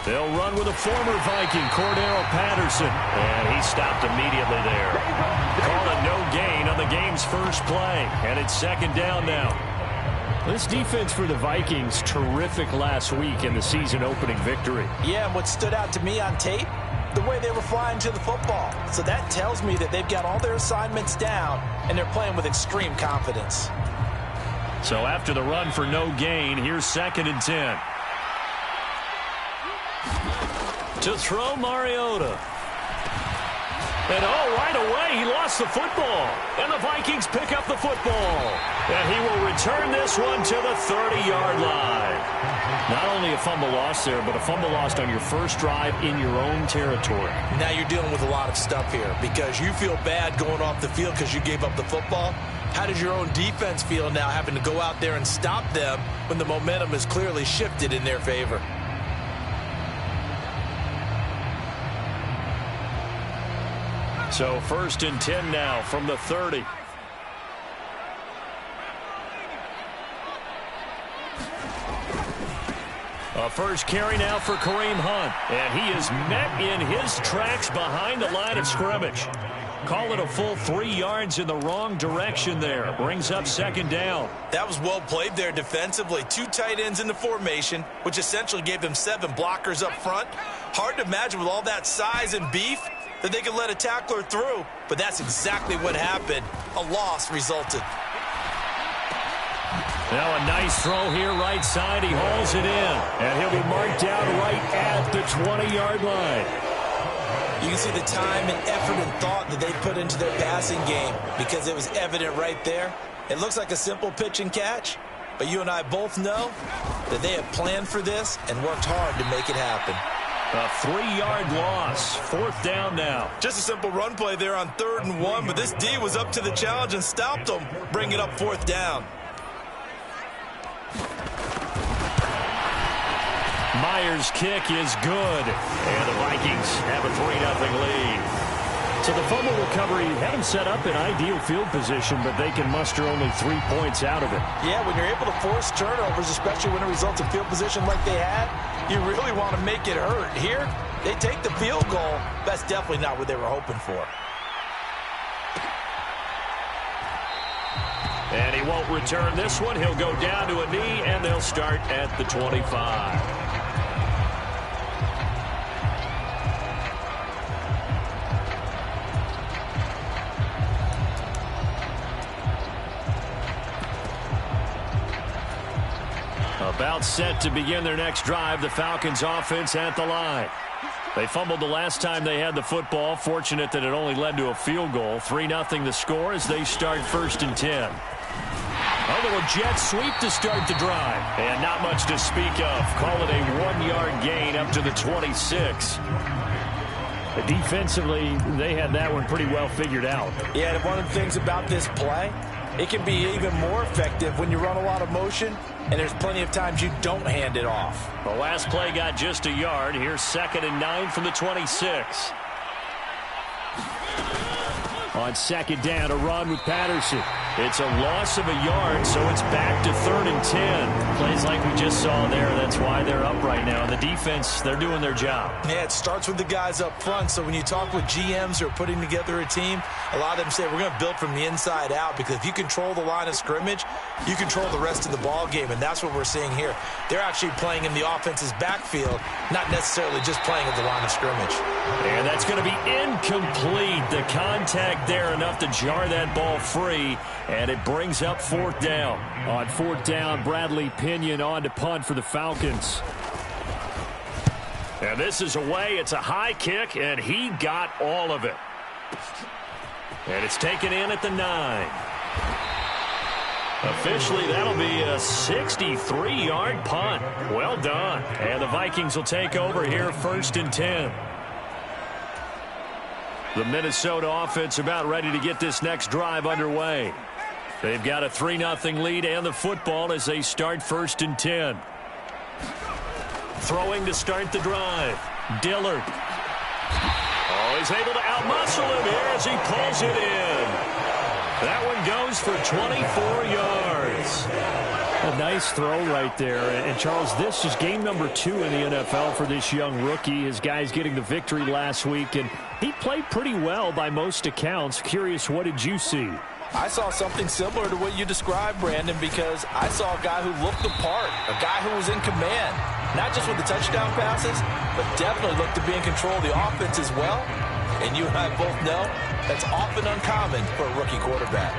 They'll run with a former Viking, Cordero Patterson. And he stopped immediately there. Call it no gain on the game's first play. And it's second down now. This defense for the Vikings, terrific last week in the season-opening victory. Yeah, and what stood out to me on tape, the way they were flying to the football. So that tells me that they've got all their assignments down, and they're playing with extreme confidence. So after the run for no gain, here's second and 10. To throw, Mariota. And right away, he lost the football. And the Vikings pick up the football. And he will return this one to the 30-yard line. Not only a fumble loss there, but a fumble lost on your first drive in your own territory. Now you're dealing with a lot of stuff here because you feel bad going off the field because you gave up the football. How does your own defense feel now having to go out there and stop them when the momentum is clearly shifted in their favor? So first and 10 now from the 30. A first carry now for Kareem Hunt. And he is met in his tracks behind the line of scrimmage. Call it a full 3 yards in the wrong direction there. Brings up second down. That was well played there defensively. 2 tight ends in the formation, which essentially gave them 7 blockers up front. Hard to imagine with all that size and beef that they could let a tackler through, but that's exactly what happened. A loss resulted. Now a nice throw here right side. He hauls it in, and he'll be marked down right at the 20-yard line. You can see the time and effort and thought that they put into their passing game because it was evident right there. It looks like a simple pitch and catch, but you and I both know that they have planned for this and worked hard to make it happen. A 3-yard loss. Fourth down now. Just a simple run play there on 3rd and 1, but this D was up to the challenge and stopped them, bringing up 4th down. Myers' kick is good, and the Vikings have a 3-0 lead. So the fumble recovery had them set up in ideal field position, but they can muster only 3 points out of it. Yeah, when you're able to force turnovers, especially when it results in field position like they had, you really want to make it hurt. Here, they take the field goal. That's definitely not what they were hoping for. And he won't return this one. He'll go down to a knee, and they'll start at the 25. About set to begin their next drive, the Falcons offense at the line. They fumbled the last time they had the football. Fortunate that it only led to a field goal. 3-0 the score as they start first and 10. A little jet sweep to start the drive. And not much to speak of. Call it a 1-yard gain up to the 26. Defensively, they had that one pretty well figured out. Yeah, and one of the things about this play, it can be even more effective when you run a lot of motion, and there's plenty of times you don't hand it off. The last play got just a yard. Here's 2nd and 9 from the 26. On second down, a run with Patterson. It's a loss of a yard, so it's back to 3rd and 10. Plays like we just saw there. That's why they're up right now. And the defense, they're doing their job. Yeah, it starts with the guys up front. So when you talk with GMs who are putting together a team, a lot of them say we're going to build from the inside out, because if you control the line of scrimmage, you control the rest of the ball game, and that's what we're seeing here. They're actually playing in the offense's backfield, not necessarily just playing at the line of scrimmage. And that's going to be incomplete. The contact there enough to jar that ball free, and it brings up 4th down. On 4th down, Bradley Pinion on to punt for the Falcons. And this is away. It's a high kick, and he got all of it. And it's taken in at the 9. Officially, that'll be a 63-yard punt. Well done. And the Vikings will take over here 1st and 10. The Minnesota offense about ready to get this next drive underway. They've got a 3-0 lead and the football as they start 1st and 10. Throwing to start the drive. Dillard. Oh, he's able to outmuscle him here as he pulls it in. That one goes for 24 yards. A nice throw right there. And Charles, this is game number 2 in the NFL for this young rookie. His guys getting the victory last week, and he played pretty well by most accounts. Curious, what did you see? I saw something similar to what you described, Brandon, because I saw a guy who looked the part, a guy who was in command, not just with the touchdown passes, but definitely looked to be in control of the offense as well. And you and I both know that's often uncommon for a rookie quarterback.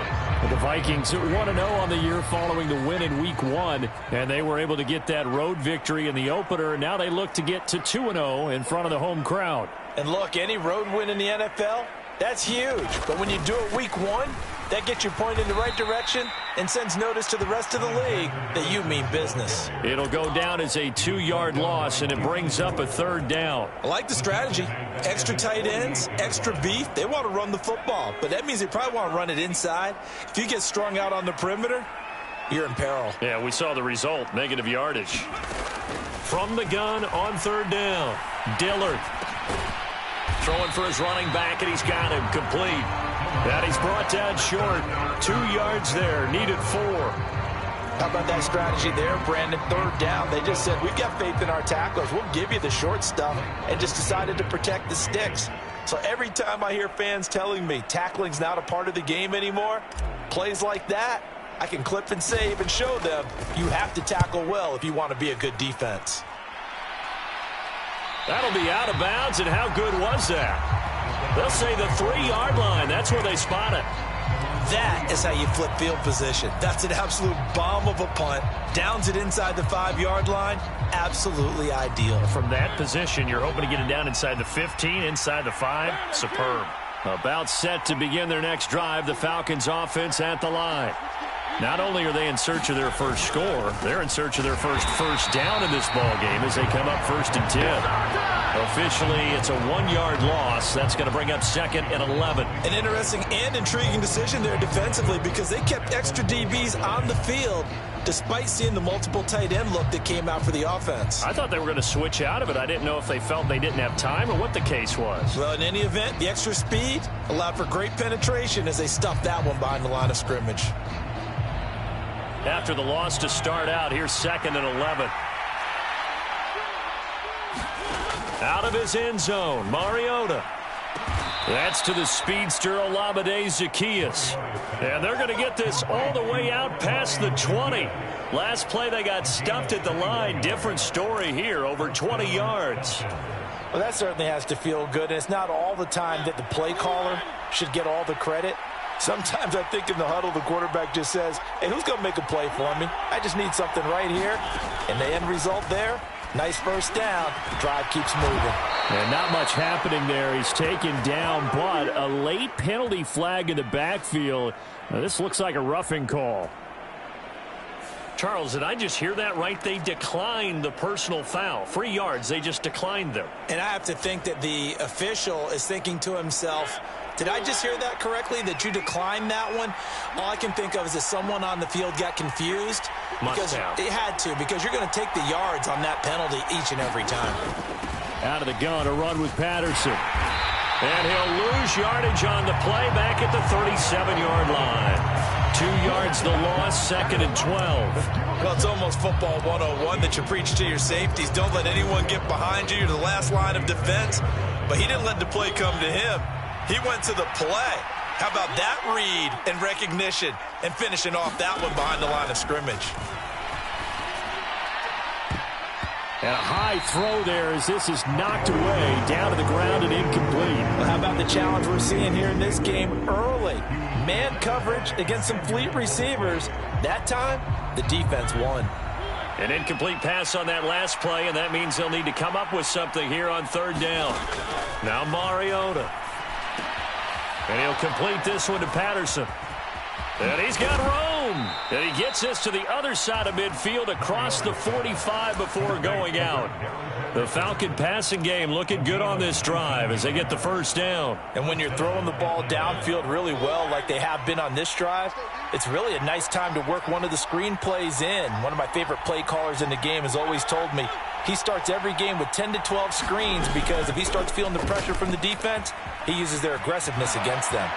The Vikings 1-0 on the year following the win in Week 1, and they were able to get that road victory in the opener. Now they look to get to 2-0 in front of the home crowd. And look, any road win in the NFL, that's huge. But when you do it Week 1, that gets you pointed in the right direction and sends notice to the rest of the league that you mean business. It'll go down as a 2-yard loss, and it brings up a 3rd down. I like the strategy. Extra tight ends, extra beef. They want to run the football, but that means they probably want to run it inside. If you get strung out on the perimeter, you're in peril. Yeah, we saw the result, negative yardage. From the gun on 3rd down, Dillard throwing for his running back, and he's got him complete. And he's brought down short. 2 yards there, needed 4. How about that strategy there, Brandon? 3rd down. They just said, we've got faith in our tacklers. We'll give you the short stuff, and just decided to protect the sticks. So every time I hear fans telling me tackling's not a part of the game anymore, plays like that, I can clip and save and show them you have to tackle well if you want to be a good defense. That'll be out of bounds, and how good was that? They'll say the 3-yard line. That's where they spot it. That is how you flip field position. That's an absolute bomb of a punt. Downs it inside the 5-yard line. Absolutely ideal. From that position, you're hoping to get it down inside the 15, inside the 5. Superb. About set to begin their next drive, the Falcons offense at the line. Not only are they in search of their first score, they're in search of their first down in this ball game as they come up 1st and 10. Officially, it's a 1-yard loss. That's going to bring up 2nd and 11. An interesting and intriguing decision there defensively because they kept extra DBs on the field despite seeing the multiple tight end look that came out for the offense. I thought they were going to switch out of it. I didn't know if they felt they didn't have time or what the case was. Well, in any event, the extra speed allowed for great penetration as they stuffed that one behind the line of scrimmage. After the loss to start out, here's 2nd and 11. Out of his end zone, Mariota. That's to the speedster, Olamide Zaccheaus. And they're going to get this all the way out past the 20. Last play, they got stuffed at the line. Different story here, over 20 yards. Well, that certainly has to feel good. And it's not all the time that the play caller should get all the credit. Sometimes I think in the huddle, the quarterback just says, hey, who's going to make a play for me? I just need something right here. And the end result there, nice 1st down. Drive keeps moving. And not much happening there. He's taken down, but a late penalty flag in the backfield. Now, this looks like a roughing call. Charles, did I just hear that right? They declined the personal foul. 3 yards, they just declined them. And I have to think that the official is thinking to himself, did I just hear that correctly, that you declined that one? All I can think of is that someone on the field got confused. Must have. It had to, because you're going to take the yards on that penalty each and every time. Out of the gun, a run with Patterson. And he'll lose yardage on the play back at the 37-yard line. 2 yards the loss, 2nd and 12. Well, it's almost football 101 that you preach to your safeties. Don't let anyone get behind you. You're the last line of defense. But he didn't let the play come to him. He went to the play. How about that read and recognition and finishing off that one behind the line of scrimmage? And a high throw there as this is knocked away, down to the ground and incomplete. Well, how about the challenge we're seeing here in this game early? Man coverage against some fleet receivers. That time, the defense won. An incomplete pass on that last play, and that means they'll need to come up with something here on 3rd down. Now Mariota. And he'll complete this one to Patterson. And he's got room. And he gets this to the other side of midfield across the 45 before going out. The Falcon passing game looking good on this drive as they get the 1st down. And when you're throwing the ball downfield really well like they have been on this drive, it's really a nice time to work one of the screen plays in. One of my favorite play callers in the game has always told me he starts every game with 10 to 12 screens because if he starts feeling the pressure from the defense, he uses their aggressiveness against them.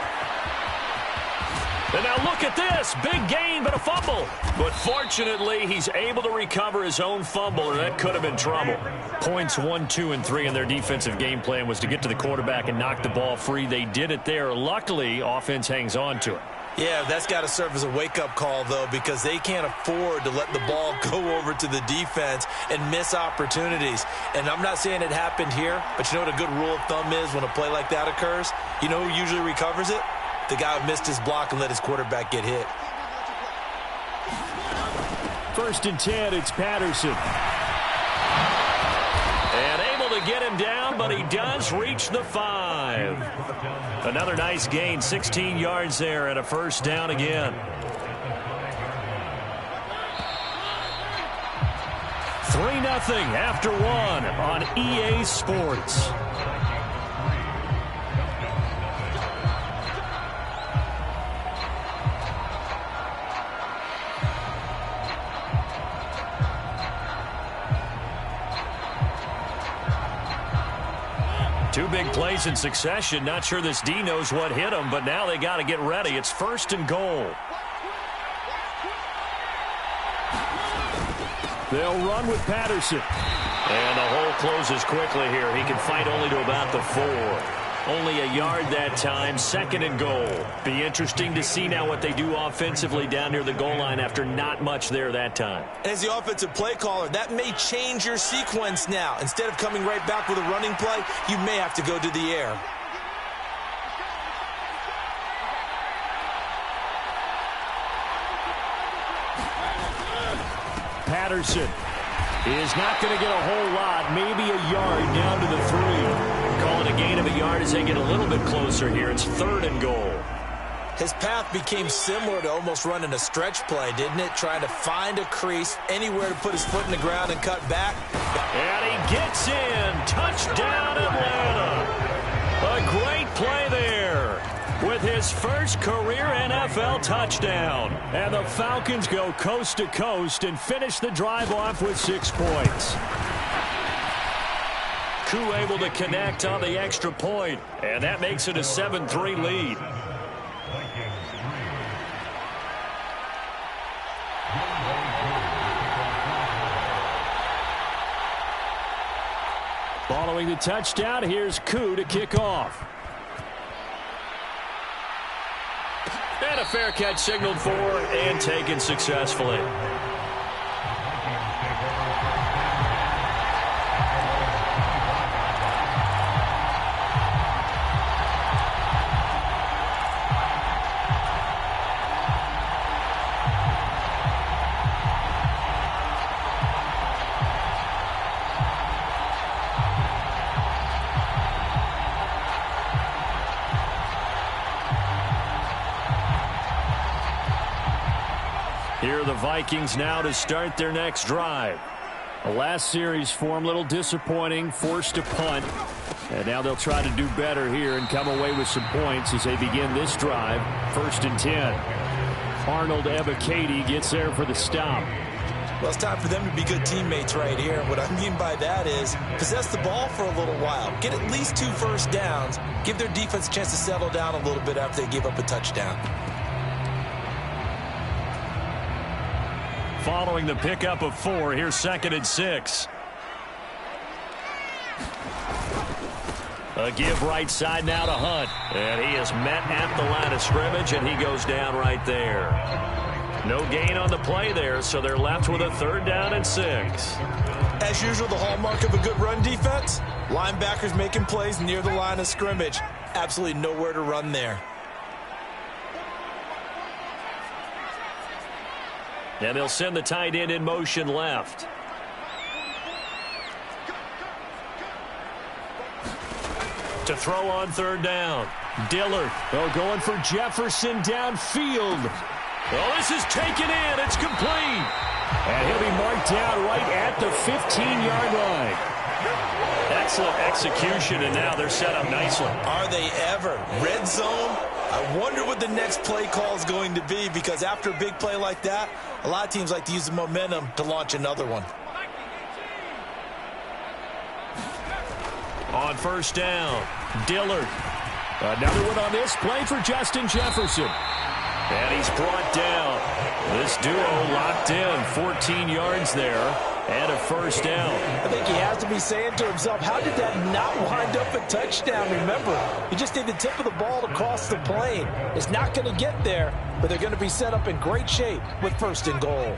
And now look at this. Big gain, but a fumble. But fortunately, he's able to recover his own fumble, or that could have been trouble. Points 1, 2, and 3 in their defensive game plan was to get to the quarterback and knock the ball free. They did it there. Luckily, offense hangs on to it. Yeah, that's got to serve as a wake-up call, though, because they can't afford to let the ball go over to the defense and miss opportunities. And I'm not saying it happened here, but you know what a good rule of thumb is when a play like that occurs? You know who usually recovers it? The guy who missed his block and let his quarterback get hit. 1st and 10, it's Patterson. And able to get him down, but he does reach the 5. Another nice gain, 16 yards there, and a 1st down again. 3-0 after 1 on EA Sports. Two big plays in succession. Not sure this D knows what hit him, but now they got to get ready. It's 1st and goal. They'll run with Patterson. And the hole closes quickly here. He can fight only to about the 4. Only a yard that time, 2nd and goal. Be interesting to see now what they do offensively down near the goal line after not much there that time. As the offensive play caller, that may change your sequence now. Instead of coming right back with a running play, you may have to go to the air. Patterson is not going to get a whole lot, maybe a yard down to the 3. Calling a gain of a yard as they get a little bit closer here. It's 3rd and goal. His path became similar to almost running a stretch play, didn't it? Trying to find a crease, anywhere to put his foot in the ground and cut back. And he gets in. Touchdown, Atlanta. A great play there with his first career NFL touchdown. And the Falcons go coast to coast and finish the drive off with 6 points. Koo able to connect on the extra point, and that makes it a 7-3 lead. Following the touchdown, here's Koo to kick off. And a fair catch signaled for and taken successfully. Here are the Vikings now to start their next drive. The last series for them, a little disappointing, forced to punt. And now they'll try to do better here and come away with some points as they begin this drive. 1st and 10. Arnold Ebiketie gets there for the stop. Well, it's time for them to be good teammates right here. What I mean by that is possess the ball for a little while. Get at least 2 first downs. Give their defense a chance to settle down a little bit after they give up a touchdown. Following the pickup of 4, here's 2nd and 6. A give right side now to Hunt. And he is met at the line of scrimmage, and he goes down right there. No gain on the play there, so they're left with a 3rd down and 6. As usual, the hallmark of a good run defense, linebackers making plays near the line of scrimmage. Absolutely nowhere to run there. And they'll send the tight end in motion left. To throw on 3rd down. Dillard. Going for Jefferson downfield. Oh, this is taken in. It's complete. And he'll be marked down right at the 15-yard line. Excellent execution, and now they're set up nicely. Are they ever? Red zone? I wonder what the next play call is going to be, because after a big play like that, a lot of teams like to use the momentum to launch another one. On 1st down, Dillard. Another one on this play for Justin Jefferson. And he's brought down. This duo locked in. 14 yards there and a first down. I think he has to be saying to himself, how did that not wind up a touchdown? Remember, you just need the tip of the ball to cross the plane. It's not going to get there, but they're going to be set up in great shape with first and goal.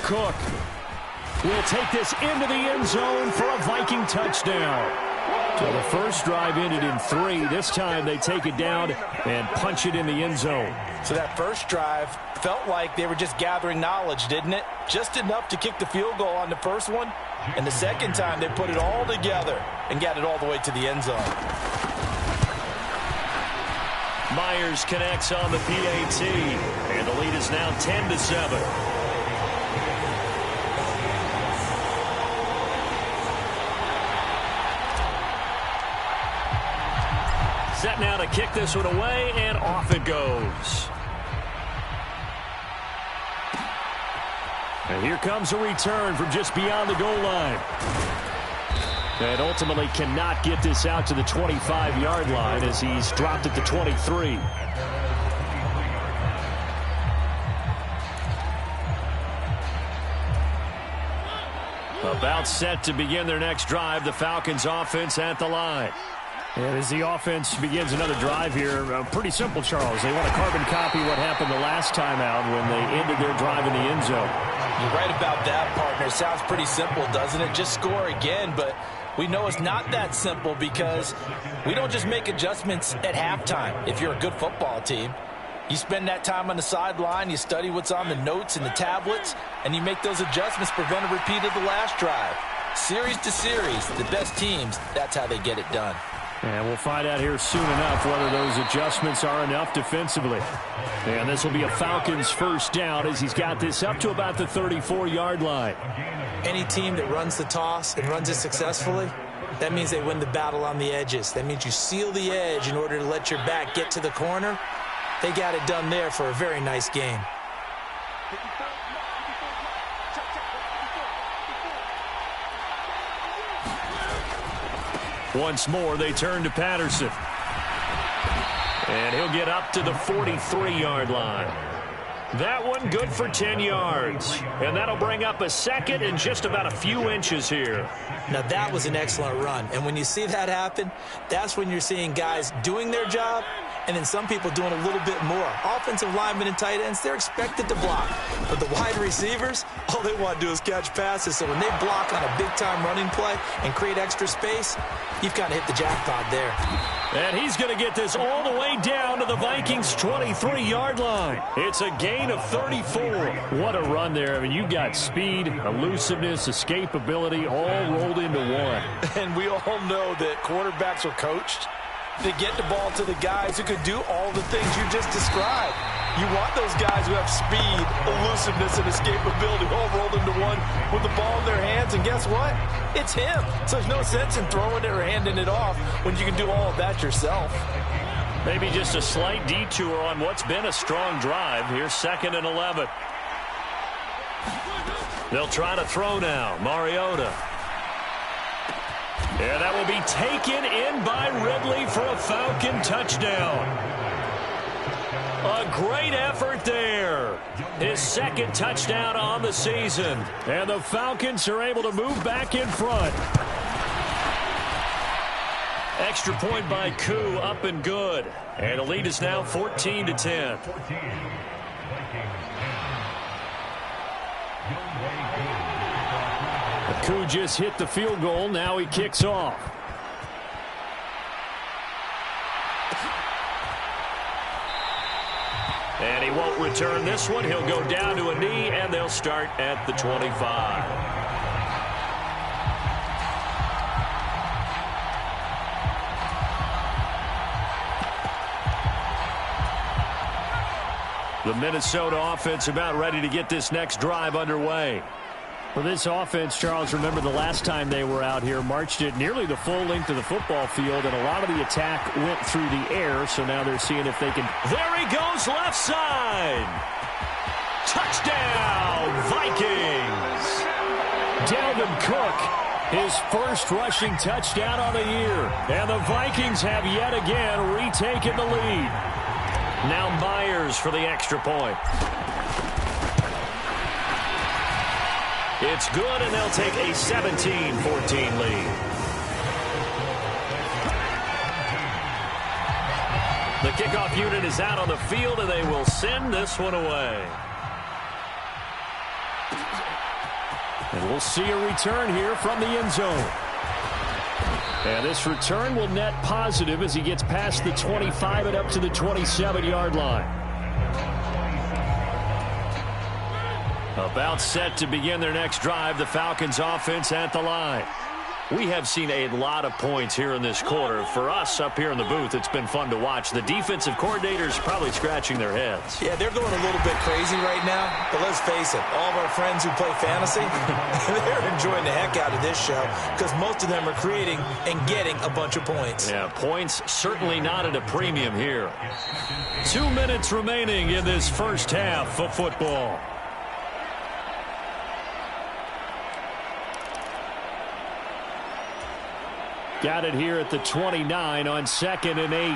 Cook will take this into the end zone for a Viking touchdown. So the first drive ended in 3. This time they take it down and punch it in the end zone. So that first drive felt like they were just gathering knowledge, didn't it? Just enough to kick the field goal on the first one. And the second time they put it all together and got it all the way to the end zone. Myers connects on the PAT. And the lead is now 10-7. Set now to kick this one away, and off it goes. And here comes a return from just beyond the goal line. And ultimately cannot get this out to the 25-yard line as he's dropped at the 23. About set to begin their next drive, the Falcons offense at the line. And as the offense begins another drive here, pretty simple, Charles. They want to carbon copy what happened the last time out when they ended their drive in the end zone. You're right about that, partner. It sounds pretty simple, doesn't it? Just score again, but we know it's not that simple because we don't just make adjustments at halftime if you're a good football team. You spend that time on the sideline, you study what's on the notes and the tablets, and you make those adjustments, prevent a repeat of the last drive. Series to series, the best teams, that's how they get it done. And we'll find out here soon enough whether those adjustments are enough defensively. And this will be a Falcons first down as he's got this up to about the 34-yard line. Any team that runs the toss and runs it successfully, that means they win the battle on the edges. That means you seal the edge in order to let your back get to the corner. They got it done there for a very nice game. Once more, they turn to Patterson. And he'll get up to the 43-yard line. That one good for 10 yards. And that'll bring up a second and just about a few inches here. Now, that was an excellent run. And when you see that happen, that's when you're seeing guys doing their job and then some people doing a little bit more. Offensive linemen and tight ends, they're expected to block. But the wide receivers, all they want to do is catch passes. So when they block on a big-time running play and create extra space, you've kind of hit the jackpot there. And he's going to get this all the way down to the Vikings' 23-yard line. It's a gain of 34. What a run there. I mean, you got speed, elusiveness, escapability all rolled into one. And we all know that quarterbacks are coached to get the ball to the guys who can do all the things you just described. You want those guys who have speed, elusiveness, and escapability all rolled into one with the ball in their hands. And guess what? It's him. So there's no sense in throwing it or handing it off when you can do all of that yourself. Maybe just a slight detour on what's been a strong drive. Here's 2nd and 11. They'll try to throw now. Mariota. And that will be taken in by Ridley for a Falcon touchdown. A great effort there. His 2nd touchdown on the season. And the Falcons are able to move back in front. Extra point by Koo, up and good. And the lead is now 14-10. Koo just hit the field goal. Now he kicks off. And he won't return this one. He'll go down to a knee, and they'll start at the 25. The Minnesota offense about ready to get this next drive underway. For this offense, Charles, remember the last time they were out here, marched it nearly the full length of the football field, and a lot of the attack went through the air, so now they're seeing if they can. There he goes, left side. Touchdown, Vikings. Dalvin Cook, his first rushing touchdown on the year, and the Vikings have yet again retaken the lead. Now Myers for the extra point. It's good, and they'll take a 17-14 lead. The kickoff unit is out on the field, and they will send this one away. And we'll see a return here from the end zone. And this return will net positive as he gets past the 25 and up to the 27-yard line. About set to begin their next drive, the Falcons offense at the line. We have seen a lot of points here in this quarter. For us up here in the booth, it's been fun to watch. The defensive coordinators probably scratching their heads. Yeah, they're going a little bit crazy right now. But let's face it, all of our friends who play fantasy, they're enjoying the heck out of this show because most of them are creating and getting a bunch of points. Yeah, points certainly not at a premium here. 2 minutes remaining in this first half of football. Got it here at the 29 on 2nd and 8.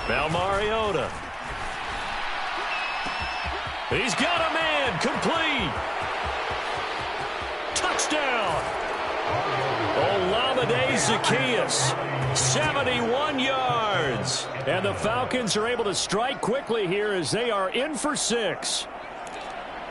Now Mariota. He's got a man. Complete. Touchdown. Olamide Zaccheaus. 71 yards. And the Falcons are able to strike quickly here as they are in for 6.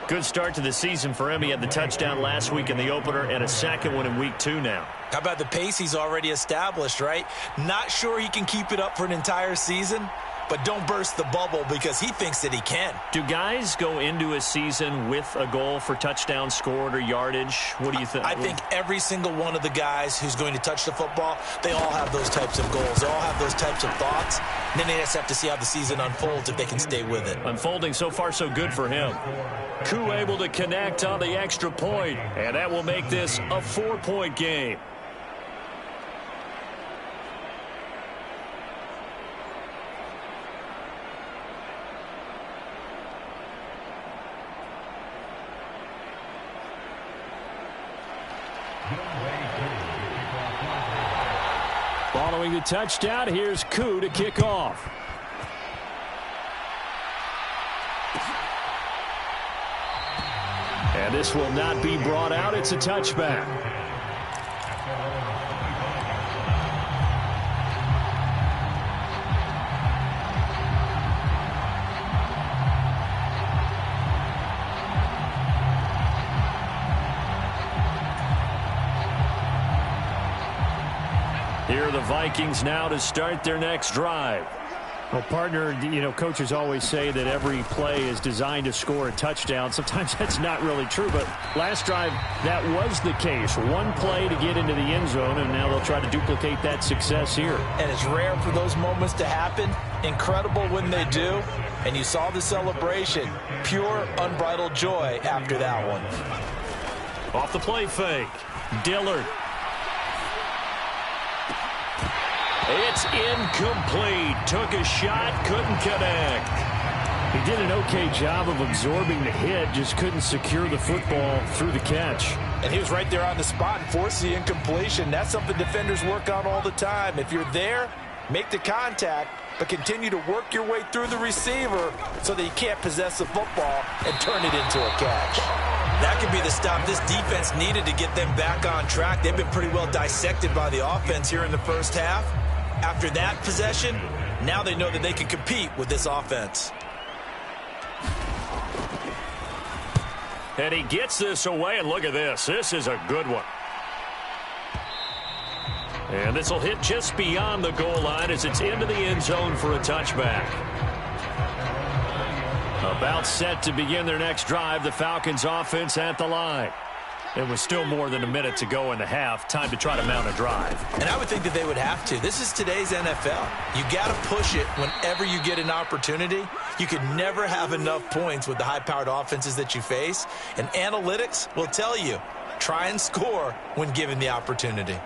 Good start to the season for him. He had the touchdown last week in the opener and a second one in week 2 now. How about the pace he's already established, right? Not sure he can keep it up for an entire season, but don't burst the bubble because he thinks that he can. Do guys go into a season with a goal for touchdown scored or yardage? What do you think? I think every single one of the guys who's going to touch the football, they all have those types of goals. They all have those types of thoughts. And then they just have to see how the season unfolds if they can stay with it. Unfolding so far so good for him. Koo able to connect on the extra point, and that will make this a 4-point game. Following the touchdown, here's Koo to kick off. And this will not be brought out. It's a touchback. Here are the Vikings now to start their next drive. Well, partner, you know, coaches always say that every play is designed to score a touchdown. Sometimes that's not really true, but last drive, that was the case. One play to get into the end zone, and now they'll try to duplicate that success here. And it's rare for those moments to happen. Incredible when they do. And you saw the celebration. Pure, unbridled joy after that one. Off the play fake. Dillard. It's incomplete. Took a shot, couldn't connect. He did an okay job of absorbing the hit, just couldn't secure the football through the catch. And he was right there on the spot and forced the incompletion. That's something defenders work on all the time. If you're there, make the contact, but continue to work your way through the receiver so that you can't possess the football and turn it into a catch. That could be the stop this defense needed to get them back on track. They've been pretty well dissected by the offense here in the first half. After that possession, now they know that they can compete with this offense. And he gets this away, and look at this. This is a good one. And this will hit just beyond the goal line as it's into the end zone for a touchback. About set to begin their next drive, the Falcons offense at the line. It was still more than a minute to go in the half. Time to try to mount a drive. And I would think that they would have to. This is today's NFL. You got to push it whenever you get an opportunity. You could never have enough points with the high-powered offenses that you face. And analytics will tell you, try and score when given the opportunity.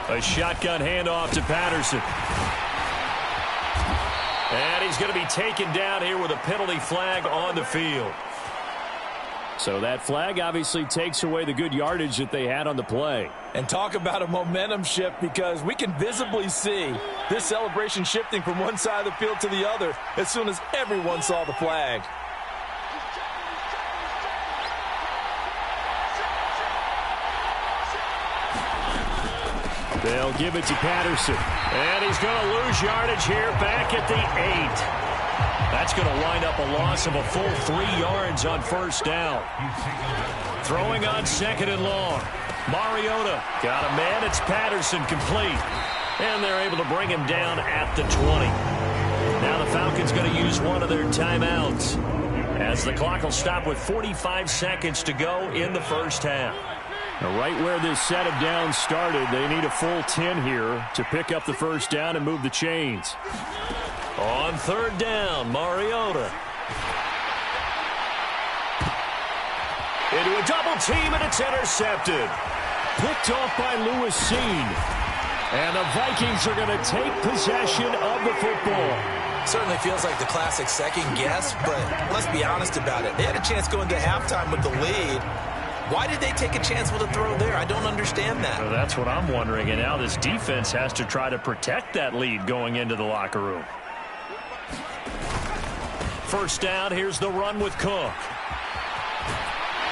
A shotgun handoff to Patterson. And he's going to be taken down here with a penalty flag on the field. So that flag obviously takes away the good yardage that they had on the play. And talk about a momentum shift, because we can visibly see this celebration shifting from one side of the field to the other as soon as everyone saw the flag. They'll give it to Patterson. And he's going to lose yardage here back at the 8. That's going to wind up a loss of a full 3 yards on first down. Throwing on second and long. Mariota got a man. It's Patterson, complete. And they're able to bring him down at the 20. Now the Falcons going to use one of their timeouts, as the clock will stop with 45 seconds to go in the first half. Now, right where this set of downs started, they need a full 10 here to pick up the first down and move the chains. On third down, Mariota. Into a double team, and it's intercepted. Picked off by Lewis Seen. And the Vikings are going to take possession of the football. Certainly feels like the classic second guess, but let's be honest about it. They had a chance going to halftime with the lead. Why did they take a chance with a throw there? I don't understand that. Well, that's what I'm wondering. And now this defense has to try to protect that lead going into the locker room. First down, here's the run with Cook.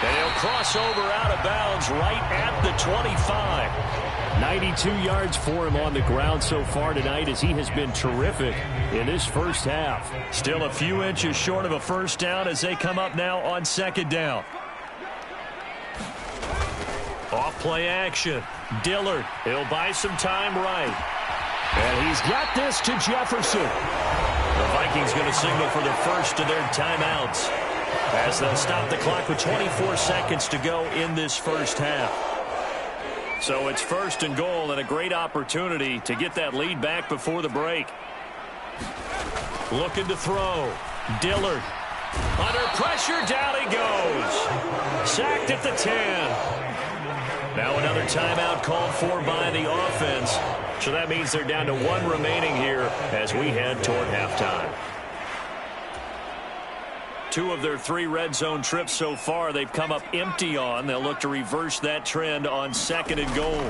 And he'll cross over out of bounds right at the 25. 92 yards for him on the ground so far tonight, as he has been terrific in this first half. Still a few inches short of a first down as they come up now on second down. Off play action. Dillard, he'll buy some time right. And he's got this to Jefferson. The Vikings going to signal for the first of their timeouts, as they'll stop the clock with 24 seconds to go in this first half. So it's first and goal, and a great opportunity to get that lead back before the break. Looking to throw. Dillard. Under pressure, down he goes. Sacked at the 10. Now another timeout called for by the offense. So that means they're down to 1 remaining here as we head toward halftime. 2 of their 3 red zone trips so far they've come up empty on. They'll look to reverse that trend on second and goal.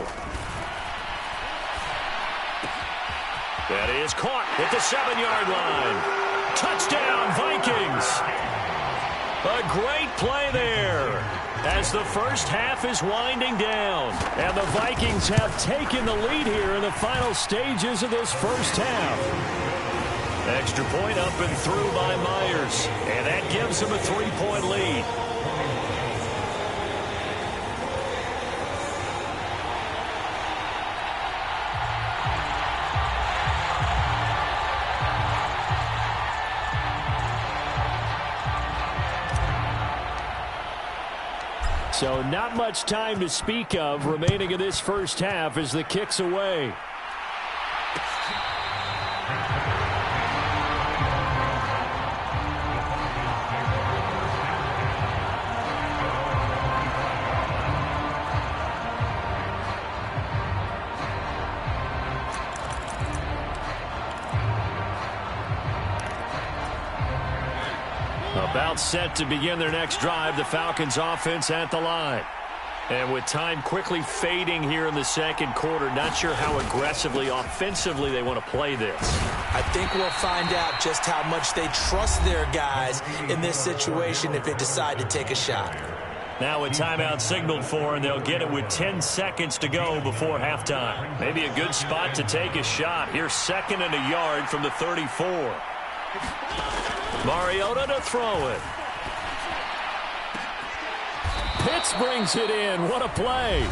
That is caught at the 7-yard line. Touchdown, Vikings. A great play there, as the first half is winding down. And the Vikings have taken the lead here in the final stages of this first half. Extra point up and through by Myers. And that gives them a 3-point lead. So not much time to speak of remaining in this first half as the kick's away. About set to begin their next drive, the Falcons offense at the line. And with time quickly fading here in the second quarter, not sure how aggressively, offensively they want to play this. I think we'll find out just how much they trust their guys in this situation if they decide to take a shot. Now a timeout signaled for, and they'll get it with 10 seconds to go before halftime. Maybe a good spot to take a shot. Here's 2nd and a yard from the 34. Mariota to throw it. Pitts brings it in. What a play.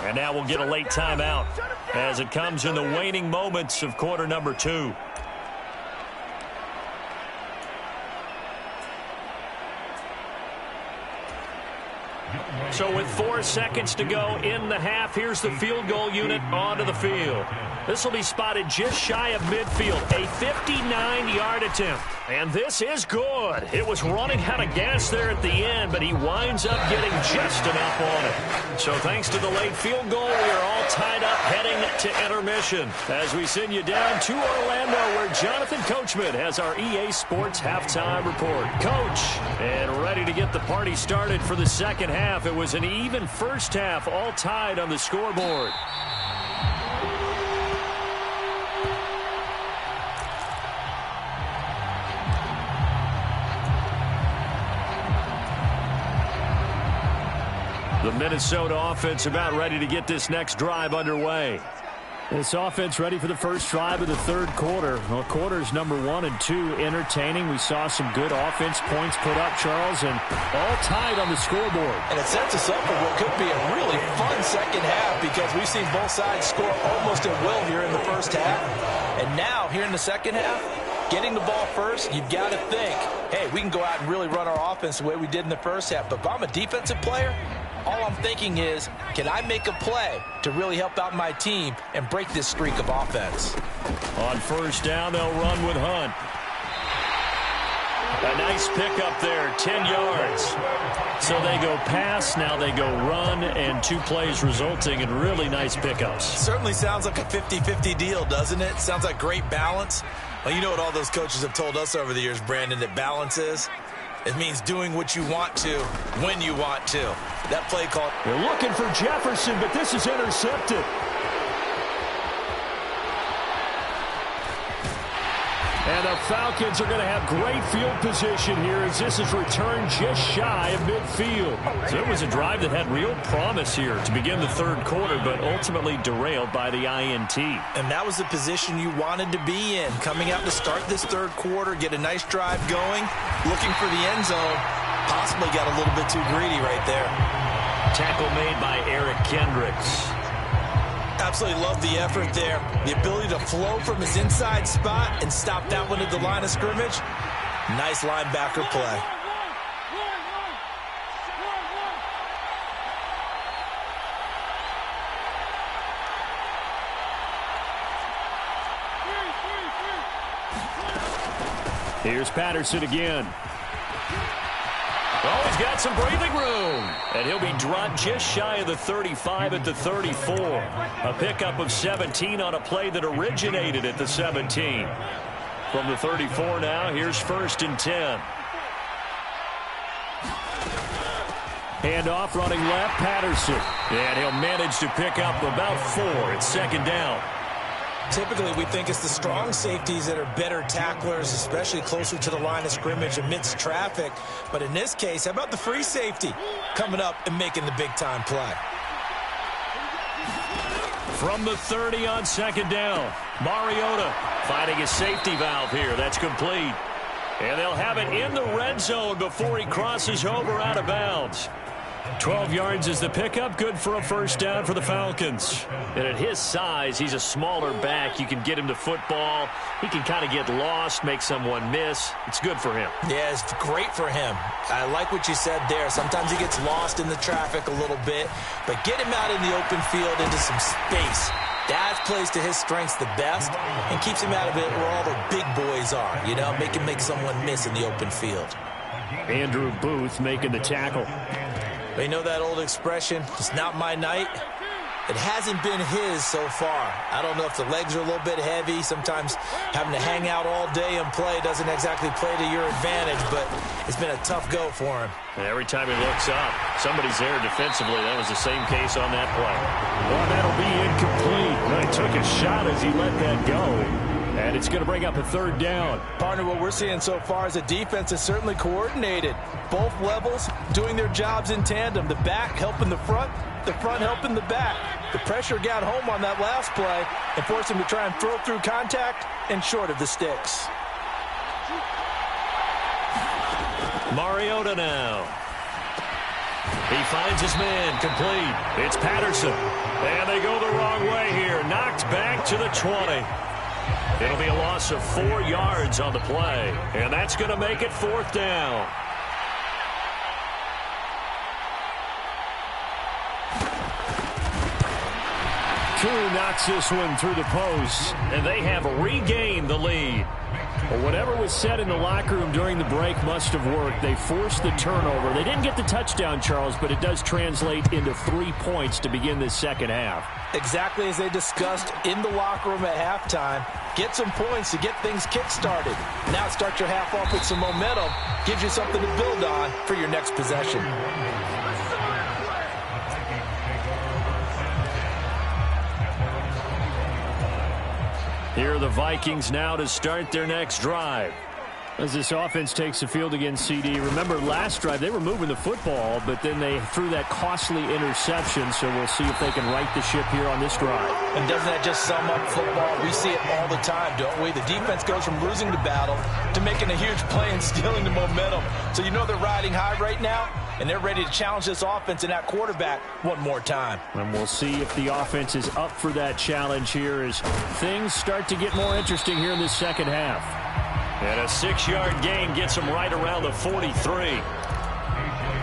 And now we'll get a late timeout as it comes in the waning moments of quarter number 2. So with 4 seconds to go in the half, here's the field goal unit onto the field. This will be spotted just shy of midfield, a 59-yard attempt. And this is good. It was running out of gas there at the end, but he winds up getting just enough on it. So thanks to the late field goal, we are all tied up heading to intermission as we send you down to Orlando where Jonathan Coachman has our EA Sports halftime report. Coach, and ready to get the party started for the second half. It was an even first half, all tied on the scoreboard. The Minnesota offense about ready to get this next drive underway. This offense ready for the first drive of the third quarter. Well, quarters number 1 and 2 entertaining. We saw some good offense points put up, Charles, and all tied on the scoreboard. And it sets us up for what could be a really fun second half because we've seen both sides score almost at will here in the first half. And now, here in the second half, getting the ball first, you've got to think, hey, we can go out and really run our offense the way we did in the first half. But if I'm a defensive player, all I'm thinking is, can I make a play to really help out my team and break this streak of offense? On first down, they'll run with Hunt. A nice pickup there, 10 yards. So they go pass, now they go run, and 2 plays resulting in really nice pickups. Certainly sounds like a 50-50 deal, doesn't it? Sounds like great balance. Well, you know what all those coaches have told us over the years, Brandon, that balance is? It means doing what you want to when you want to. That play call. They're looking for Jefferson, but this is intercepted. And the Falcons are going to have great field position here as this is returned just shy of midfield. So it was a drive that had real promise here to begin the third quarter, but ultimately derailed by the INT. And that was the position you wanted to be in. Coming out to start this third quarter, get a nice drive going, looking for the end zone. Possibly got a little bit too greedy right there. Tackle made by Eric Kendricks. Absolutely love the effort there. The ability to flow from his inside spot and stop that one at the line of scrimmage. Nice linebacker play. Here's Patterson again. Oh, he's got some breathing room. And he'll be dropped just shy of the 35 at the 34. A pickup of 17 on a play that originated at the 17. From the 34 now, here's 1st and 10. Handoff running left, Patterson. And he'll manage to pick up about 4 at 2nd down. Typically, we think it's the strong safeties that are better tacklers, especially closer to the line of scrimmage amidst traffic. But in this case, how about the free safety coming up and making the big-time play? From the 30 on 2nd down, Mariota finding a safety valve here. That's complete. And they'll have it in the red zone before he crosses over out of bounds. 12 yards is the pickup, good for a 1st down for the Falcons. And at his size, he's a smaller back. You can get him to football. He can kind of get lost, make someone miss. It's good for him. Yeah, it's great for him. I like what you said there. Sometimes he gets lost in the traffic a little bit, but get him out in the open field into some space. That plays to his strengths the best and keeps him out of it where all the big boys are, you know, make him make someone miss in the open field. Andrew Booth making the tackle. You know that old expression, it's not my night? It hasn't been his so far. I don't know if the legs are a little bit heavy. Sometimes having to hang out all day and play doesn't exactly play to your advantage, but it's been a tough go for him. And every time he looks up, somebody's there defensively. That was the same case on that play. Well, that'll be incomplete. He took a shot as he let that go. And it's going to bring up a 3rd down. Partner, what we're seeing so far is a defense is certainly coordinated. Both levels doing their jobs in tandem. The back helping the front helping the back. The pressure got home on that last play and forced him to try and throw through contact and short of the sticks. Mariota now. He finds his man, complete. It's Patterson. And they go the wrong way here. Knocked back to the 20. It'll be a loss of 4 yards on the play. And that's going to make it 4th down. Koo knocks this one through the post, and they have regained the lead. Well, whatever was said in the locker room during the break must have worked. They forced the turnover. They didn't get the touchdown, Charles, but it does translate into 3 points to begin this second half. Exactly as they discussed in the locker room at halftime. Get some points to get things kick-started. Now start your half off with some momentum. Gives you something to build on for your next possession. Here are the Vikings now to start their next drive. As this offense takes the field against CD, remember last drive they were moving the football, but then they threw that costly interception, so we'll see if they can right the ship here on this drive. And doesn't that just sum up football? We see it all the time, don't we? The defense goes from losing the battle to making a huge play and stealing the momentum. So you know they're riding high right now, and they're ready to challenge this offense and that quarterback one more time. And we'll see if the offense is up for that challenge here as things start to get more interesting here in this second half. And a 6-yard gain gets them right around the 43.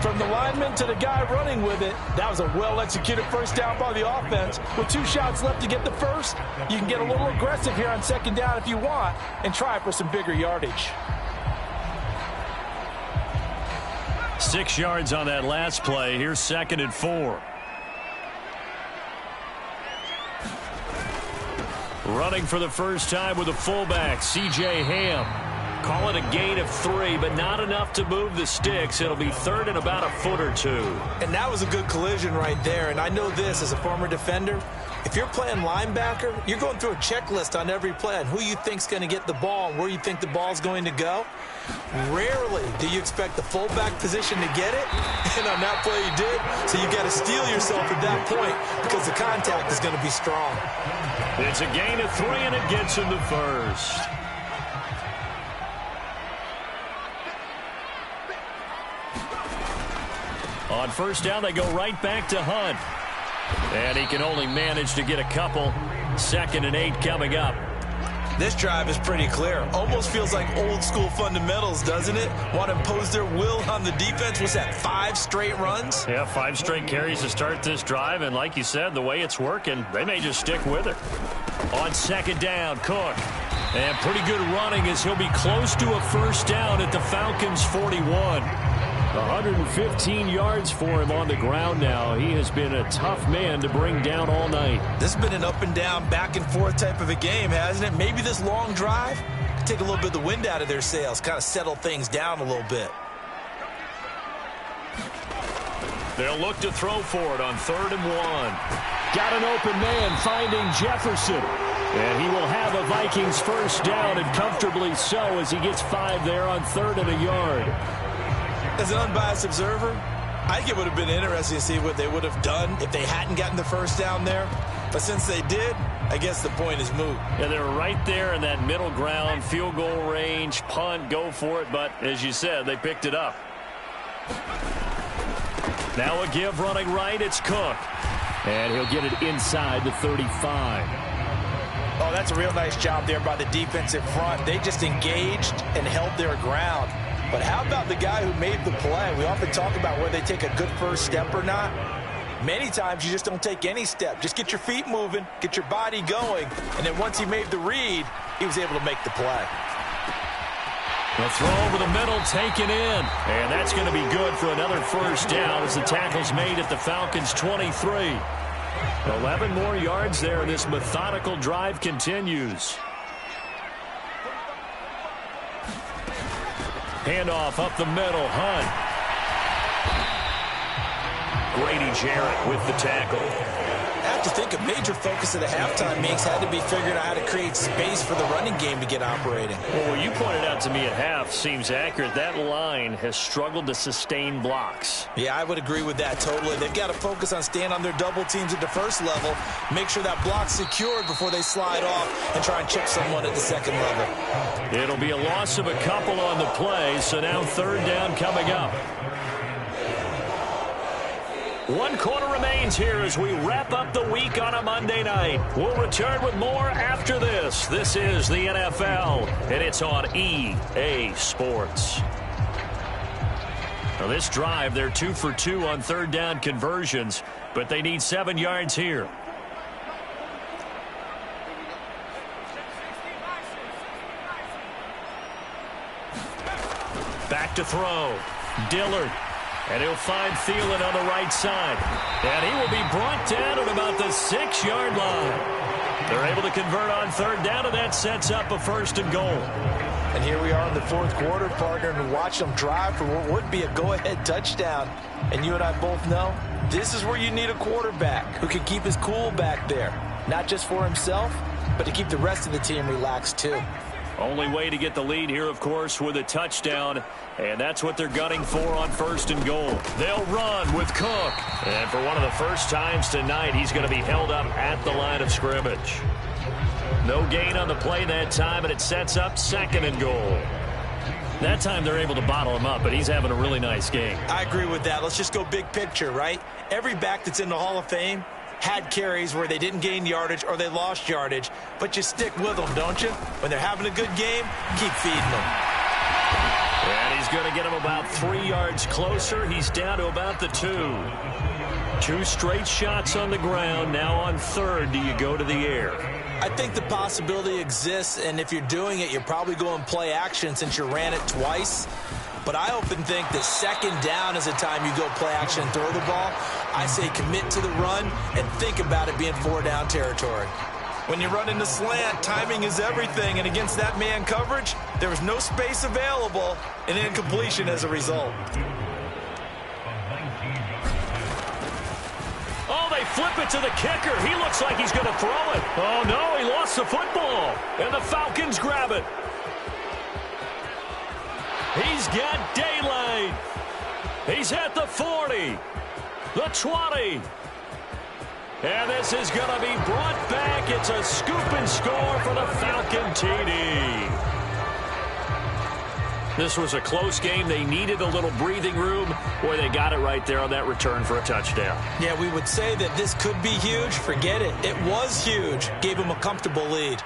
From the lineman to the guy running with it, that was a well-executed first down by the offense. With 2 shots left to get the first, you can get a little aggressive here on second down if you want and try for some bigger yardage. 6 yards on that last play. Here's 2nd and 4. Running for the first time with a fullback, C.J. Ham. Call it a gain of 3, but not enough to move the sticks. It'll be 3rd and about a foot or 2. And that was a good collision right there. And I know this as a former defender. If you're playing linebacker, you're going through a checklist on every play on who you think's going to get the ball and where you think the ball's going to go. Rarely do you expect the fullback position to get it, and on that play you did. So you got to steel yourself at that point because the contact is going to be strong. It's a gain of 3, and it gets him to first. On first down, they go right back to Hunt. And he can only manage to get a couple. 2nd and 8 coming up. This drive is pretty clear. Almost feels like old school fundamentals, doesn't it? Want to impose their will on the defense. What's that, 5 straight runs? Yeah, 5 straight carries to start this drive. And like you said, the way it's working, they may just stick with it. On 2nd down, Cook. And pretty good running as he'll be close to a first down at the Falcons' 41. 115 yards for him on the ground now. He has been a tough man to bring down all night. This has been an up and down, back and forth type of a game, hasn't it? Maybe this long drive could take a little bit of the wind out of their sails, kind of settle things down a little bit. They'll look to throw for it on 3rd and 1. Got an open man finding Jefferson. And he will have a Vikings first down, and comfortably so as he gets 5 there on 3rd and a yard. As an unbiased observer, I think it would have been interesting to see what they would have done if they hadn't gotten the first down there. But since they did, I guess the point is moot. Yeah, they were right there in that middle ground, field goal range, punt, go for it. But as you said, they picked it up. Now a give running right, it's Cook. And he'll get it inside the 35. Oh, that's a real nice job there by the defensive front. They just engaged and held their ground. But how about the guy who made the play? We often talk about whether they take a good first step or not. Many times you just don't take any step. Just get your feet moving, get your body going, and then once he made the read, he was able to make the play. The throw over the middle, taken in. And that's going to be good for another first down as the tackle's made at the Falcons' 23. 11 more yards there, and this methodical drive continues. Handoff up the middle, Hunt. Grady Jarrett with the tackle. I have to think a major focus of the halftime meetings had to be figuring out how to create space for the running game to get operating. Well, what you pointed out to me at half seems accurate. That line has struggled to sustain blocks. Yeah, I would agree with that totally. They've got to focus on staying on their double teams at the first level, make sure that block's secured before they slide off and try and chip someone at the second level. It'll be a loss of a couple on the play, so now 3rd down coming up. 1 quarter remains here as we wrap up the week on a Monday night. We'll return with more after this. This is the NFL, and it's on EA Sports. Now this drive, they're 2 for 2 on third down conversions, but they need 7 yards here. Back to throw. Dillard. And he'll find Thielen on the right side. And he will be brought down at about the 6-yard line. They're able to convert on third down, and that sets up a 1st and goal. And here we are in the 4th quarter, partner, and watch them drive for what would be a go-ahead touchdown. And you and I both know this is where you need a quarterback who can keep his cool back there. Not just for himself, but to keep the rest of the team relaxed too. Only way to get the lead here, of course, with a touchdown. And that's what they're gunning for on 1st and goal. They'll run with Cook. And for one of the first times tonight, he's going to be held up at the line of scrimmage. No gain on the play that time, and it sets up 2nd and goal. That time they're able to bottle him up, but he's having a really nice game. I agree with that. Let's just go big picture, right? Every back that's in the Hall of Fame had carries where they didn't gain yardage or they lost yardage, but you stick with them, don't you? When they're having a good game, keep feeding them. And he's going to get him about 3 yards closer. He's down to about the 2. 2 straight shots on the ground. Now on 3rd, do you go to the air? I think the possibility exists, and if you're doing it, you're probably going play action since you ran it twice. But I often think that 2nd down is the time you go play action and throw the ball. I say commit to the run and think about it being 4-down territory. When you run into slant, timing is everything, and against that man coverage, there was no space available, and incompletion as a result. Oh, they flip it to the kicker. He looks like he's going to throw it. Oh, no, he lost the football, and the Falcons grab it. He's got daylight. He's at the 40, the 20. And this is going to be brought back. It's a scoop and score for the Falcon TD. This was a close game. They needed a little breathing room. Boy, they got it right there on that return for a touchdown. Yeah, we would say that this could be huge. Forget it. It was huge. Gave him a comfortable lead.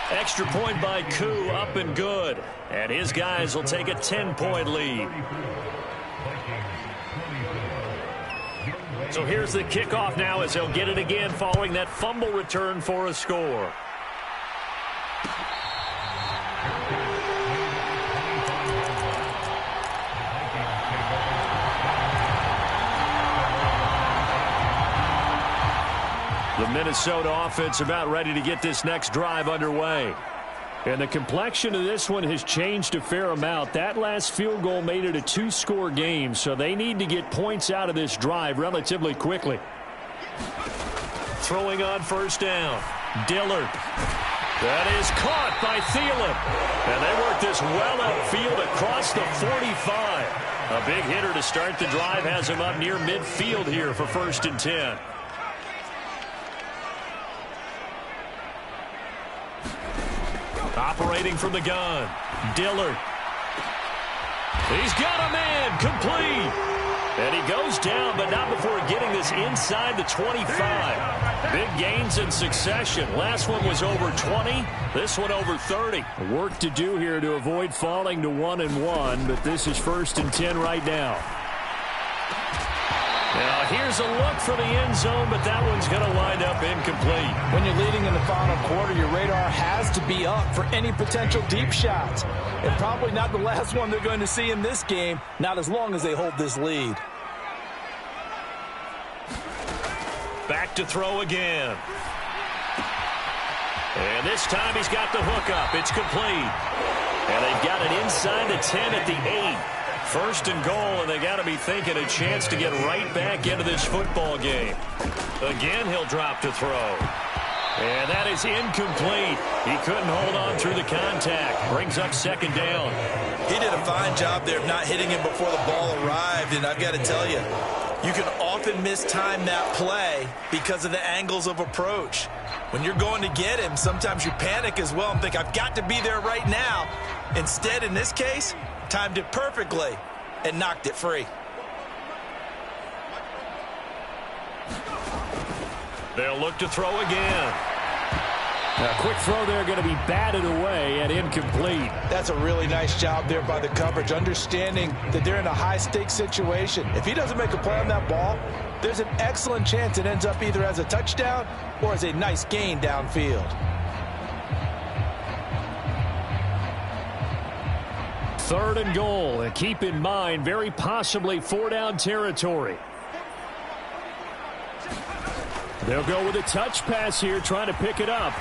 Extra point by Koo, up and good. And his guys will take a 10-point lead. So here's the kickoff now as they'll get it again following that fumble return for a score. The Minnesota offense about ready to get this next drive underway. And the complexion of this one has changed a fair amount. That last field goal made it a 2-score game, so they need to get points out of this drive relatively quickly. Throwing on 1st down. Dillard. That is caught by Thielen. And they work this well outfield across the 45. A big hitter to start the drive has him up near midfield here for 1st and 10. Operating from the gun, Dillard. He's got a man, complete. And he goes down, but not before getting this inside the 25. Big gains in succession. Last one was over 20. This one over 30. Work to do here to avoid falling to 1-1, but this is 1st and 10 right now. Now, here's a look for the end zone, but that one's going to wind up incomplete. When you're leading in the final quarter, your radar has to be up for any potential deep shots. And probably not the last one they're going to see in this game, not as long as they hold this lead. Back to throw again. And this time he's got the hook up. It's complete. And they've got it inside the 10 at the 8. 1st and goal, and they got to be thinking a chance to get right back into this football game. Again, he'll drop to throw. And that is incomplete. He couldn't hold on through the contact. Brings up 2nd down. He did a fine job there of not hitting him before the ball arrived, and I've got to tell you, you can often mistime that play because of the angles of approach. When you're going to get him, sometimes you panic as well and think, I've got to be there right now. Instead, in this case, timed it perfectly, and knocked it free. They'll look to throw again. A quick throw there going to be batted away and incomplete. That's a really nice job there by the coverage, understanding that they're in a high-stakes situation. If he doesn't make a play on that ball, there's an excellent chance it ends up either as a touchdown or as a nice gain downfield. Third and goal, and keep in mind, very possibly 4-down territory. They'll go with a touch pass here, trying to pick it up.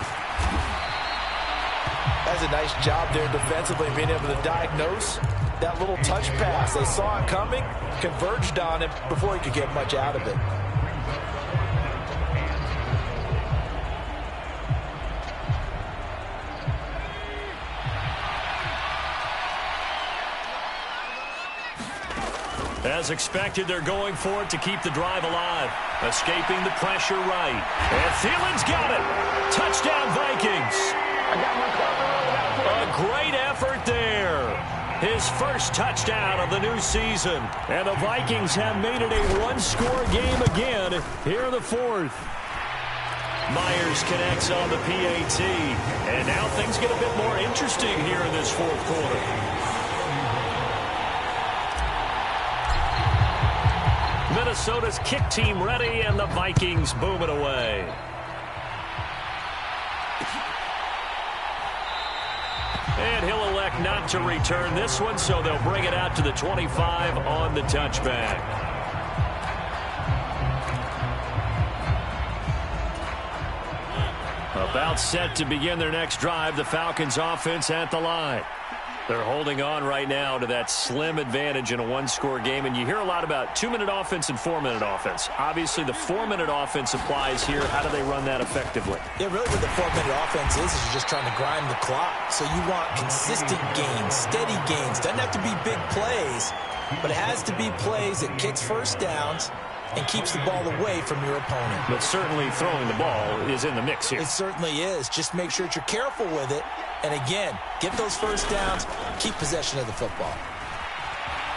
That's a nice job there defensively, being able to diagnose that little touch pass. They saw it coming, converged on it before he could get much out of it. As expected, they're going for it to keep the drive alive. Escaping the pressure right. And Thielen's got it. Touchdown, Vikings. A great effort there. His first touchdown of the new season. And the Vikings have made it a one-score game again here in the fourth. Myers connects on the PAT. And now things get a bit more interesting here in this fourth quarter. Minnesota's kick team ready, and the Vikings boom it away. And he'll elect not to return this one, so they'll bring it out to the 25 on the touchback. About set to begin their next drive, the Falcons offense at the line. They're holding on right now to that slim advantage in a one-score game, and you hear a lot about 2-minute offense and 4-minute offense. Obviously, the 4-minute offense applies here. How do they run that effectively? Yeah, really what the 4-minute offense is you're just trying to grind the clock. So you want consistent gains, steady gains. Doesn't have to be big plays, but it has to be plays that kicks first downs and keeps the ball away from your opponent. But certainly throwing the ball is in the mix here. It certainly is. Just make sure that you're careful with it. And again, get those first downs, keep possession of the football.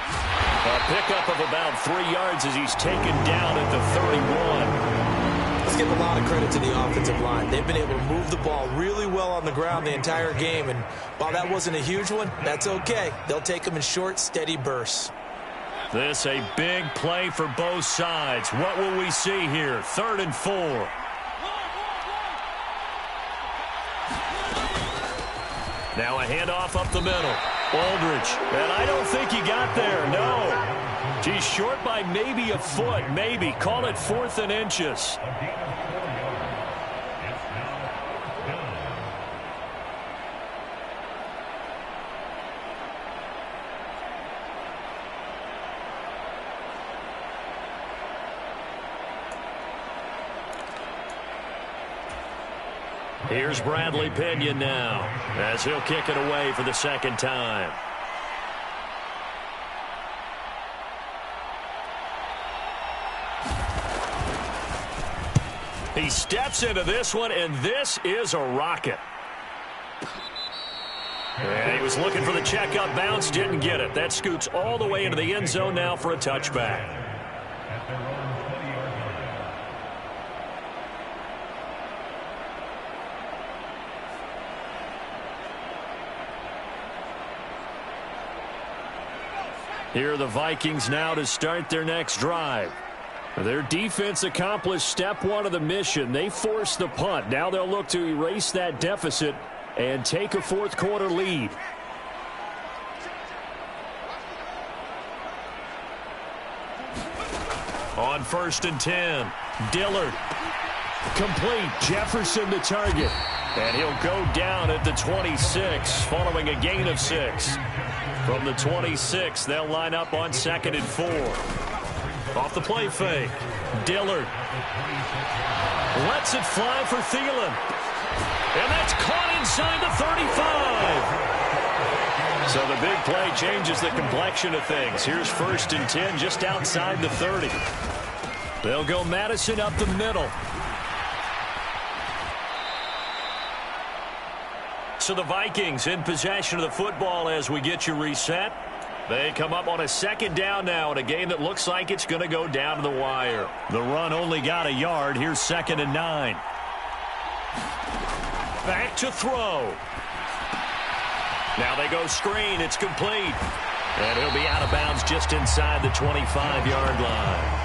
A pickup of about 3 yards as he's taken down at the 31. Let's give a lot of credit to the offensive line. They've been able to move the ball really well on the ground the entire game. And while that wasn't a huge one, that's okay. They'll take them in short, steady bursts. This a big play for both sides. What will we see here? 3rd and 4. Now a handoff up the middle. Aldridge. And I don't think he got there. No. He's short by maybe a foot. Maybe. Call it 4th and inches. Here's Bradley Pinion now, as he'll kick it away for the second time. He steps into this one, and this is a rocket. And he was looking for the checkup bounce, didn't get it. That scoots all the way into the end zone now for a touchback. Here are the Vikings now to start their next drive. Their defense accomplished step one of the mission. They forced the punt. Now they'll look to erase that deficit and take a fourth quarter lead. On 1st and 10, Dillard. Complete. Jefferson the target. And he'll go down at the 26 following a gain of 6. From the 26, they'll line up on 2nd and 4. Off the play fake, Dillard lets it fly for Thielen. And that's caught inside the 35. So the big play changes the complexion of things. Here's 1st and 10 just outside the 30. They'll go Madison up the middle. So the Vikings in possession of the football as we get you reset. They come up on a second down now in a game that looks like it's going to go down to the wire. The run only got a yard. Here's 2nd and 9. Back to throw. Now they go screen. It's complete. And he'll be out of bounds just inside the 25-yard line.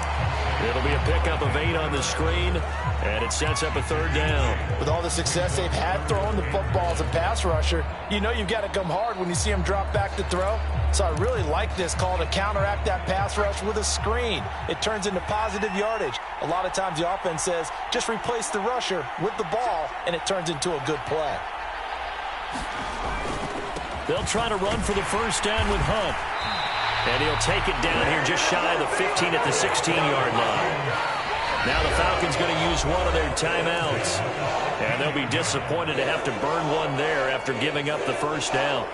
It'll be a pickup of 8 on the screen, and it sets up a 3rd down. With all the success they've had throwing the football as a pass rusher, you know you've got to come hard when you see them drop back to throw. So I really like this call to counteract that pass rush with a screen. It turns into positive yardage. A lot of times the offense says, just replace the rusher with the ball, and it turns into a good play. They'll try to run for the 1st down with Hunt. And he'll take it down here just shy of the 15 at the 16-yard line. Now the Falcons going to use one of their timeouts. And they'll be disappointed to have to burn one there after giving up the 1st down.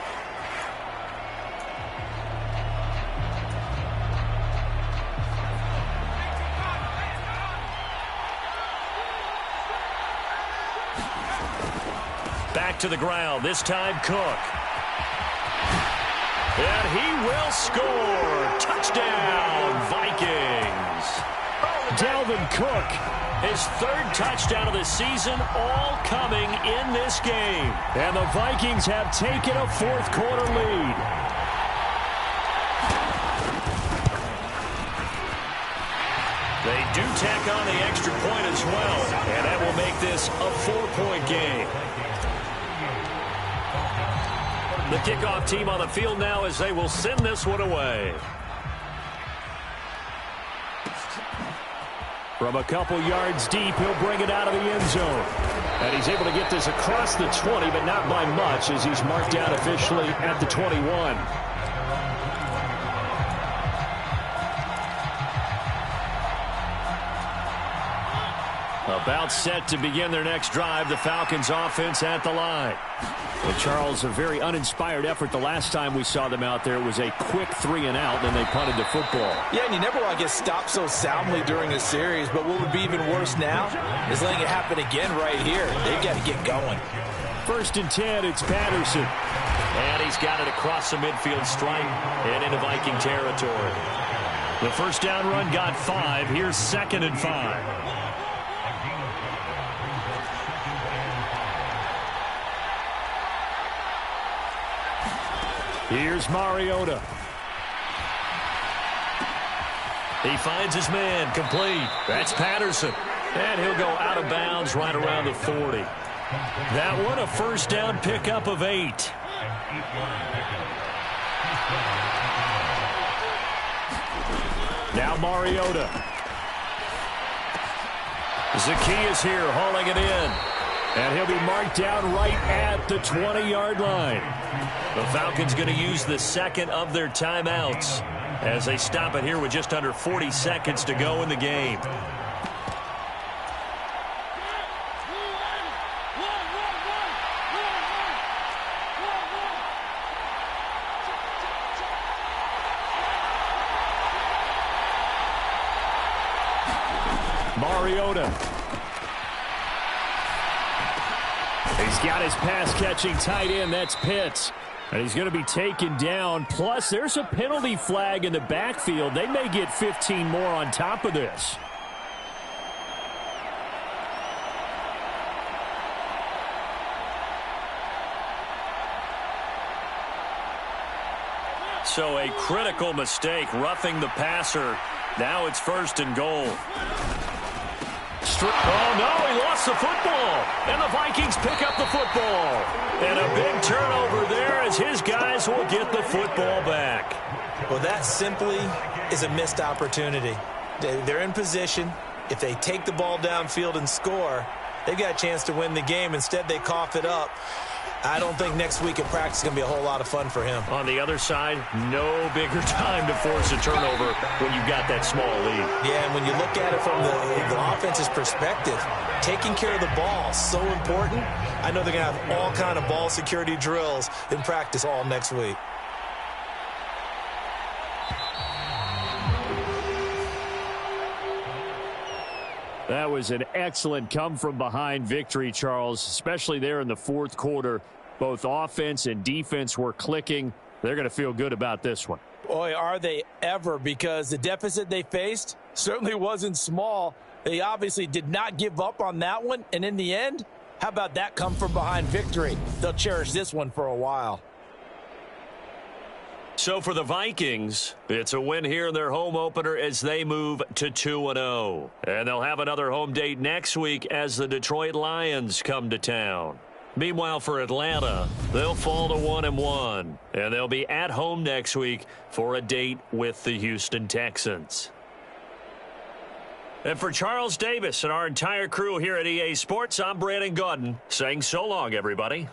Back to the ground, this time Cook. And he will score. Touchdown, Vikings. Dalvin Cook. His 3rd touchdown of the season, all coming in this game. And the Vikings have taken a 4th quarter lead. They do tack on the extra point as well. And that will make this a 4-point game. The kickoff team on the field now as they will send this one away. From a couple yards deep, he'll bring it out of the end zone. And he's able to get this across the 20, but not by much as he's marked down officially at the 21. About set to begin their next drive, the Falcons offense at the line. Well, Charles, a very uninspired effort the last time we saw them out there. It was a quick 3 and out, and they punted the football. Yeah, and you never want to get stopped so soundly during a series, but what would be even worse now is letting it happen again right here. They've got to get going. 1st and 10, it's Patterson. And he's got it across the midfield stripe and into Viking territory. The 1st down run got 5. Here's 2nd and 5. Here's Mariota. He finds his man, complete. That's Patterson. And he'll go out of bounds right around the 40. That one a 1st down pickup of 8. Now Mariota. Zacchaeus here hauling it in. And he'll be marked down right at the 20-yard line. The Falcons going to use the 2nd of their timeouts as they stop it here with just under 40 seconds to go in the game. Mariota. He's got his pass-catching tight end. That's Pitts. And he's going to be taken down. Plus, there's a penalty flag in the backfield. They may get 15 more on top of this. So a critical mistake, roughing the passer. Now it's 1st and goal. Oh, no, he lost the football. And the Vikings pick up the football. And a big turnover there as his guys will get the football back. Well, that simply is a missed opportunity. They're in position. If they take the ball downfield and score, they've got a chance to win the game. Instead, they cough it up. I don't think next week at practice is going to be a whole lot of fun for him. On the other side, no bigger time to force a turnover when you've got that small lead. Yeah, and when you look at it from the offense's perspective, taking care of the ball is so important. I know they're going to have all kind of ball security drills in practice all next week. That was an excellent come-from-behind victory, Charles, especially there in the 4th quarter. Both offense and defense were clicking. They're going to feel good about this one. Boy, are they ever, because the deficit they faced certainly wasn't small. They obviously did not give up on that one, and in the end, how about that come from behind victory? They'll cherish this one for a while. So for the Vikings, it's a win here in their home opener as they move to 2-0. And they'll have another home date next week as the Detroit Lions come to town. Meanwhile, for Atlanta, they'll fall to 1-1. And they'll be at home next week for a date with the Houston Texans. And for Charles Davis and our entire crew here at EA Sports, I'm Brandon Gaudin saying so long, everybody.